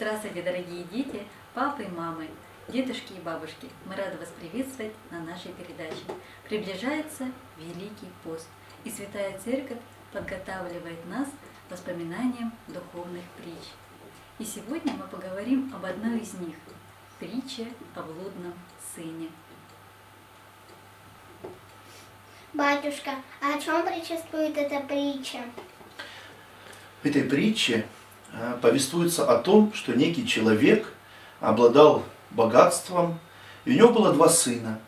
Здравствуйте, дорогие дети, папы и мамы, дедушки и бабушки. Мы рады вас приветствовать на нашей передаче. Приближается Великий пост, и Святая Церковь подготавливает нас к воспоминаниям духовных притч. И сегодня мы поговорим об одной из них – притче о блудном сыне. Батюшка, а о чем повествует эта притча? В этой притче повествуется о том, что некий человек обладал богатством, и у него было два сына.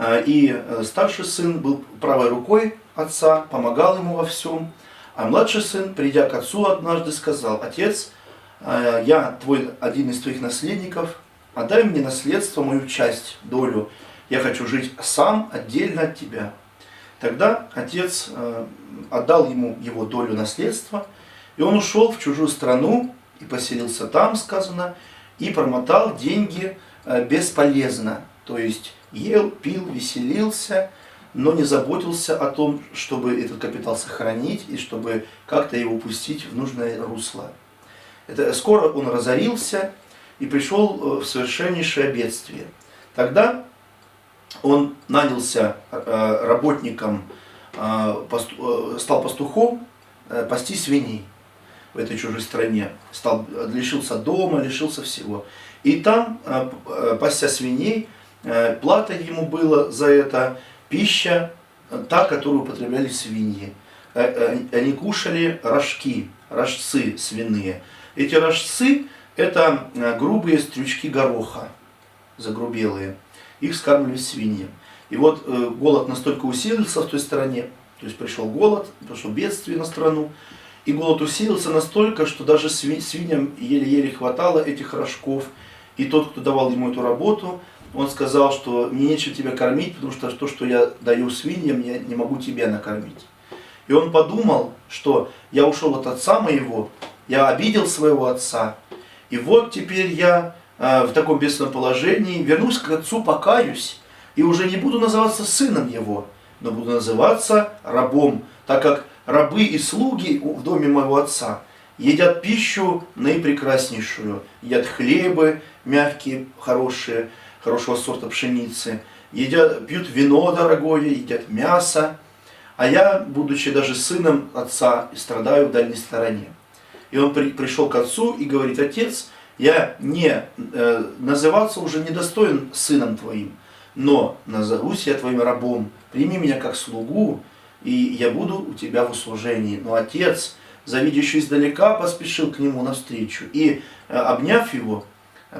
И старший сын был правой рукой отца, помогал ему во всем, а младший сын, придя к отцу однажды, сказал: «Отец, я один из твоих наследников, отдай мне наследство, мою часть, долю, я хочу жить сам, отдельно от тебя». Тогда отец отдал ему его долю наследства, и он ушел в чужую страну и поселился там, сказано, и промотал деньги бесполезно. То есть ел, пил, веселился, но не заботился о том, чтобы этот капитал сохранить и чтобы как-то его пустить в нужное русло. Скоро он разорился и пришел в совершеннейшее бедствие. Тогда он нанялся работником, стал пастухом пасти свиней в этой чужой стране. Лишился дома, лишился всего. И там, пася свиней, плата ему была за это пища, та, которую употребляли свиньи. Они кушали рожцы свиные. Эти рожцы – это грубые стручки гороха, загрубелые. Их скармливали свиньям. И вот голод настолько усилился в той стране, то есть пришел голод, пришло бедствие на страну, и голод усилился настолько, что даже свиньям еле-еле хватало этих рожков. И тот, кто давал ему эту работу, он сказал, что мне нечего тебя кормить, потому что то, что я даю свиньям, я не могу тебя накормить. И он подумал, что я ушел от отца моего, я обидел своего отца, и вот теперь я в таком бедственном положении вернусь к отцу, покаюсь, и уже не буду называться сыном его, но буду называться рабом, так как рабы и слуги в доме моего отца едят пищу наипрекраснейшую, едят хлебы мягкие, хорошего сорта пшеницы, пьют вино дорогое, едят мясо, а я, будучи даже сыном отца, страдаю в дальней стороне. И он пришел к отцу и говорит: «Отец, я называться уже недостоин сыном твоим, но назовусь я твоим рабом, прими меня как слугу, и я буду у тебя в услужении». Но отец, завидевший издалека, поспешил к нему навстречу и, обняв его,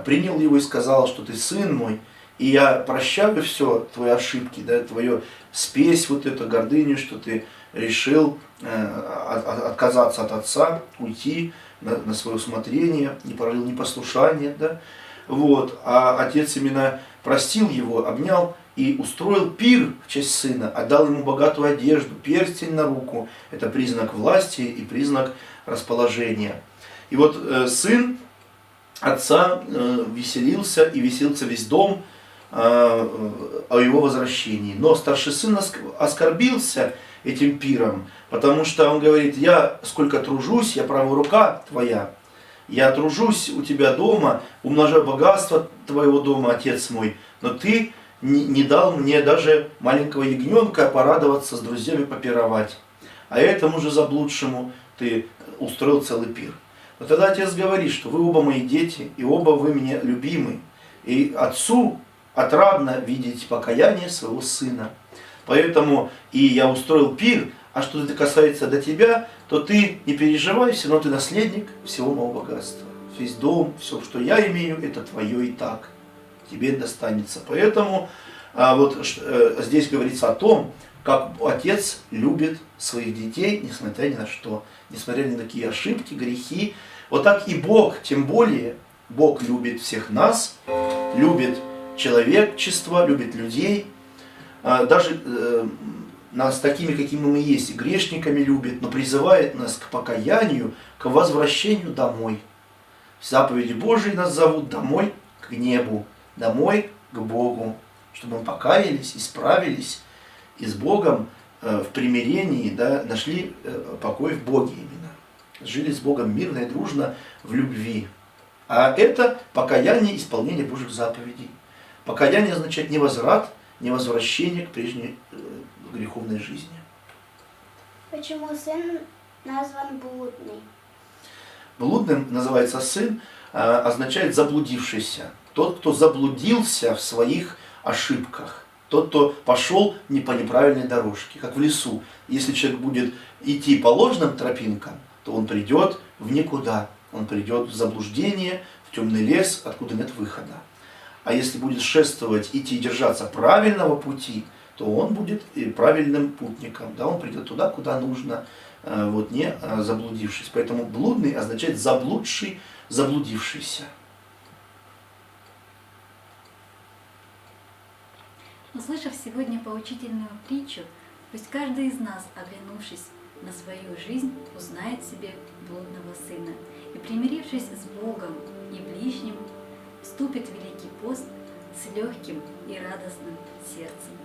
принял его и сказал, что ты сын мой, и я прощаю все твои ошибки, да, твою спесь, вот эту гордыню, что ты решил отказаться от отца, уйти на свое усмотрение, не проявил непослушание, да? Вот. А отец именно простил его, обнял и устроил пир в честь сына, отдал ему богатую одежду, перстень на руку. Это признак власти и признак расположения. И вот сын отца веселился, и веселился весь дом о его возвращении. Но старший сын оскорбился этим пиром, потому что он говорит: я сколько тружусь, я правая рука твоя, я тружусь у тебя дома, умножаю богатство твоего дома, отец мой, но ты не дал мне даже маленького ягненка порадоваться, с друзьями попировать, а этому же заблудшему ты устроил целый пир. Но тогда отец говорит, что вы оба мои дети, и оба вы мне любимы, и отцу отрадно видеть покаяние своего сына. Поэтому и я устроил пир, а что это касается до тебя, то ты не переживай, все равно ты наследник всего моего богатства. Весь дом, все, что я имею, это твое и так. Тебе достанется. Поэтому здесь говорится о том, как отец любит своих детей, несмотря ни на что, несмотря ни на какие ошибки, грехи. Вот так и Бог, тем более, Бог любит всех нас, любит человечество, любит людей, даже нас такими, какими мы есть, и грешниками любит, но призывает нас к покаянию, к возвращению домой. В заповеди Божьей нас зовут домой к небу, домой к Богу, чтобы мы покаялись, исправились и с Богом в примирении, да, нашли покой в Боге именно. Жили с Богом мирно и дружно в любви. А это покаяние, исполнение Божьих заповедей. Покаяние означает не возврат, не возвращение к прежней греховной жизни. Почему сын назван блудный? Блудным называется сын, означает заблудившийся. Тот, кто заблудился в своих ошибках. Тот, кто пошел не по неправильной дорожке, как в лесу. Если человек будет идти по ложным тропинкам, то он придет в никуда. Он придет в заблуждение, в темный лес, откуда нет выхода. А если будет шествовать, идти, держаться правильного пути, то он будет и правильным путником. Да, он придет туда, куда нужно, вот, не заблудившись. Поэтому блудный означает заблудший, заблудившийся. Услышав сегодня поучительную притчу, пусть каждый из нас, оглянувшись на свою жизнь, узнает себе блудного сына и, примирившись с Богом и ближним, вступит в Великий пост с легким и радостным сердцем.